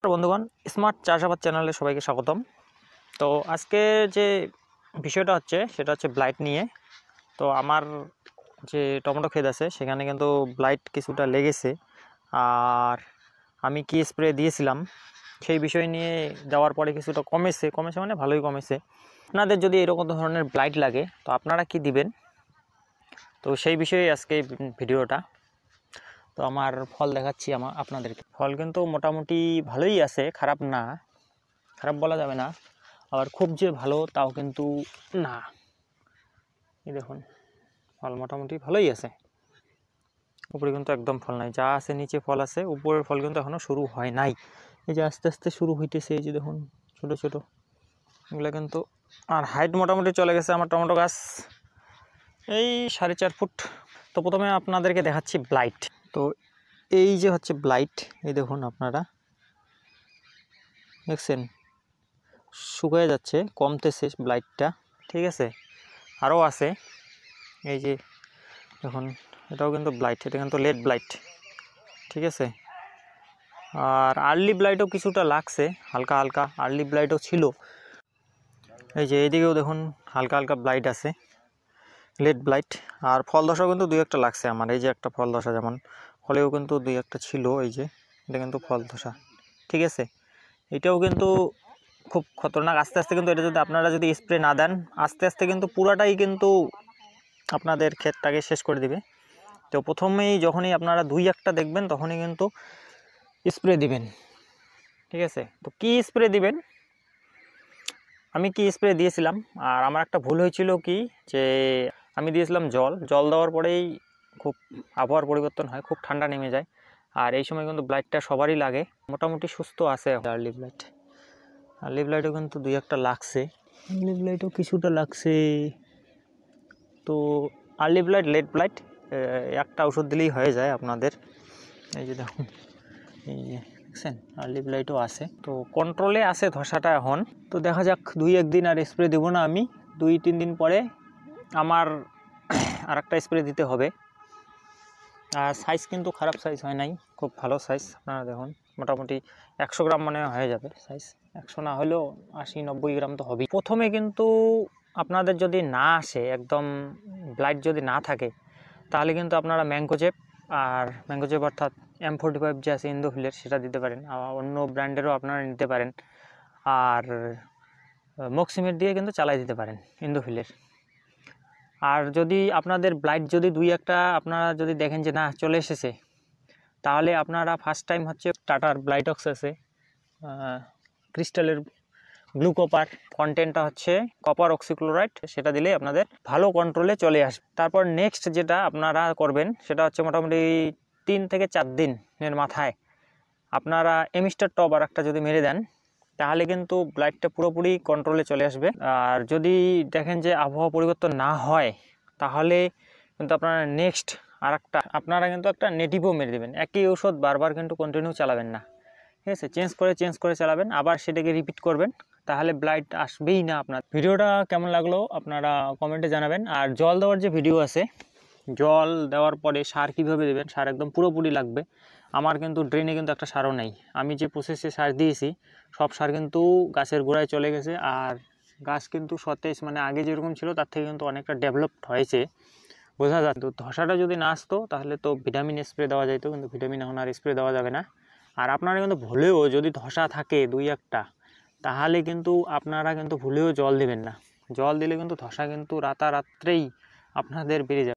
বন্ধুগণ, স্মার্ট চাষাবাদ চ্যানেলে সবাইকে স্বাগতম। তো আজকে যে বিষয়টা হচ্ছে সেটা হচ্ছে ব্লাইট নিয়ে। তো আমার যে টমেটো ক্ষেত আছে সেখানে কিন্তু ব্লাইট কিছুটা লেগেছে, আর আমি কি স্প্রে দিয়েছিলাম সেই বিষয় নিয়ে যাওয়ার পরে কিছুটা কমেছে মানে ভালোই কমেছে। আপনাদের যদি এরকম ধরনের ব্লাইট লাগে তো আপনারা কি দিবেন, তো সেই বিষয়ে আজকে ভিডিওটা। তো আমার ফল দেখাচ্ছি আপনাদেরকে। ফল কিন্তু মোটামুটি ভালোই আছে, খারাপ না, খারাপ বলা যাবে না, আবার খুব যে ভালো তাও কিন্তু না। এই দেখুন, ফল মোটামুটি ভালোই আছে। উপরে কিন্তু একদম ফল নাই, যা আছে নিচে ফল আছে, উপরের ফল কিন্তু এখনও শুরু হয় নাই। এই যে আস্তে আস্তে শুরু হইতেছে, এই যে দেখুন ছোটো ছোটো এগুলো কিন্তু। আর হাইট মোটামুটি চলে গেছে আমার টমেটো গাছ এই 4.5 ফুট। তো প্রথমে আপনাদেরকে দেখাচ্ছি ব্লাইট। তো এই যে হচ্ছে ব্লাইট, এই দেখুন আপনারা দেখছেন শুকিয়ে যাচ্ছে, কমতেছে ব্লাইটটা, ঠিক আছে। আরও আছে, এই যে দেখুন এটাও কিন্তু ব্লাইট, এটা কিন্তু লেট ব্লাইট, ঠিক আছে। আর আর্লি ব্লাইটও কিছুটা লাগছে, হালকা হালকা আর্লি ব্লাইটও ছিল। এই যে এইদিকেও দেখুন হালকা হালকা ব্লাইট আছে, লেট ব্লাইট। আর ফল ধসাও কিন্তু দুই একটা লাগছে আমার, এই যে একটা ফল ধসা যেমন, ফলেও কিন্তু দুই একটা ছিল, এই যে এটা কিন্তু ফল ধসা, ঠিক আছে। এটাও কিন্তু খুব খতরনাক। আস্তে আস্তে কিন্তু এটা যদি আপনারা যদি স্প্রে না দেন, আস্তে আস্তে কিন্তু পুরাটাই কিন্তু আপনাদের ক্ষেতটাকে শেষ করে দিবে। তো প্রথমেই যখনই আপনারা দুই একটা দেখবেন তখনই কিন্তু স্প্রে দিবেন, ঠিক আছে। তো কি স্প্রে দিবেন, আমি কি স্প্রে দিয়েছিলাম, আর আমার একটা ভুল হয়েছিল কি, যে আমি দিয়েছিলাম জল দেওয়ার পরেই খুব আবহাওয়ার পরিবর্তন হয়, খুব ঠান্ডা নেমে যায়, আর এই সময় কিন্তু ব্লাইটটা সবারই লাগে। মোটামুটি সুস্থ আছে আর্লি ব্লাইট, আর্লি ব্লাইটও কিন্তু দুই একটা লাগছে, আর্লি ব্লাইটও কিছুটা লাগছে। তো আর্লি ব্লাইট লেট ব্লাইট একটা ওষুধ দিলেই হয়ে যায় আপনাদের। এই যে দেখুন, এই যে দেখছেন আর্লি ব্লাইটও আছে, তো কন্ট্রোলে আছে ধসাটা এখন। তো দেখা যাক, 2-1 দিন আর স্প্রে দেবো না আমি, 2-3 দিন পরে আমার আর একটা স্প্রে দিতে হবে। আর সাইজ কিন্তু খারাপ সাইজ হয় নাই, খুব ভালো সাইজ। আপনারা দেখুন মোটামুটি 100 গ্রাম মনে হয়ে যাবে সাইজ, 100 না হলেও 80-90 গ্রাম তো হবেই। প্রথমে কিন্তু আপনাদের যদি না আসে, একদম ব্লাইট যদি না থাকে, তাহলে কিন্তু আপনারা ম্যাঙ্গোজেব অর্থাৎ M45 যে আছে ইন্দোফিলের, সেটা দিতে পারেন। অন্য ব্র্যান্ডেরও আপনারা নিতে পারেন, আর মক্সিমের দিয়ে কিন্তু চালাই দিতে পারেন ইন্দোফিলের। আর যদি আপনাদের ব্লাইট যদি দুই একটা আপনারা যদি দেখেন যে না চলে এসেছে, তাহলে আপনারা ফার্স্ট টাইম হচ্ছে টাটার ব্লাইটক্স আছে, ক্রিস্টালের ব্লু কপার, কন্টেন্টটা হচ্ছে কপার অক্সিক্লোরাইড, সেটা দিলে আপনাদের ভালো কন্ট্রোলে চলে আসবে। তারপর নেক্সট যেটা আপনারা করবেন সেটা হচ্ছে মোটামুটি 3 থেকে 4 দিনের মাথায় আপনারা এমিস্টার টপ আর একটা যদি মেরে দেন, তাহলে কিন্তু ব্লাইটটা পুরোপুরি কন্ট্রোলে চলে আসবে। আর যদি দেখেন যে আবহাওয়া পরিবর্তন না হয়, তাহলে কিন্তু আপনারা নেক্সট আপনারা কিন্তু একটা নেটিভও মেরে দেবেন। একই ঔষধ বারবার কিন্তু কন্টিনিউ চালাবেন না, ঠিক আছে, চেঞ্জ করে চালাবেন, আবার সেটাকে রিপিট করবেন, তাহলে ব্লাইট আসবেই না আপনার। ভিডিওটা কেমন লাগলো আপনারা কমেন্টে জানাবেন। আর জল দেওয়ার যে ভিডিও আছে, জল দেওয়ার পরে সার কীভাবে দেবেন, সার একদম পুরোপুরি লাগবে। আমার কিন্তু ড্রেনে কিন্তু একটা সারও নেই, আমি যে প্রসেসে সার দিয়েছি সব সার কিন্তু গাছের গোড়ায় চলে গেছে, আর গাছ কিন্তু সতেজ, মানে আগে যেরকম ছিল তার থেকে কিন্তু অনেকটা ডেভেলপড হয়েছে, বোঝা যায়। তো ধসাটা যদি না আসতো তাহলে তো ভিটামিন স্প্রে দেওয়া যেত, কিন্তু ভিটামিন এখন আর স্প্রে দেওয়া যাবে না। আর আপনারা কিন্তু ভুলেও যদি ধসা থাকে দুই একটা, তাহলে কিন্তু আপনারা কিন্তু ভুলেও জল দেবেন না। জল দিলে কিন্তু ধসা কিন্তু রাতারাত্রেই আপনাদের বেড়ে যাবে।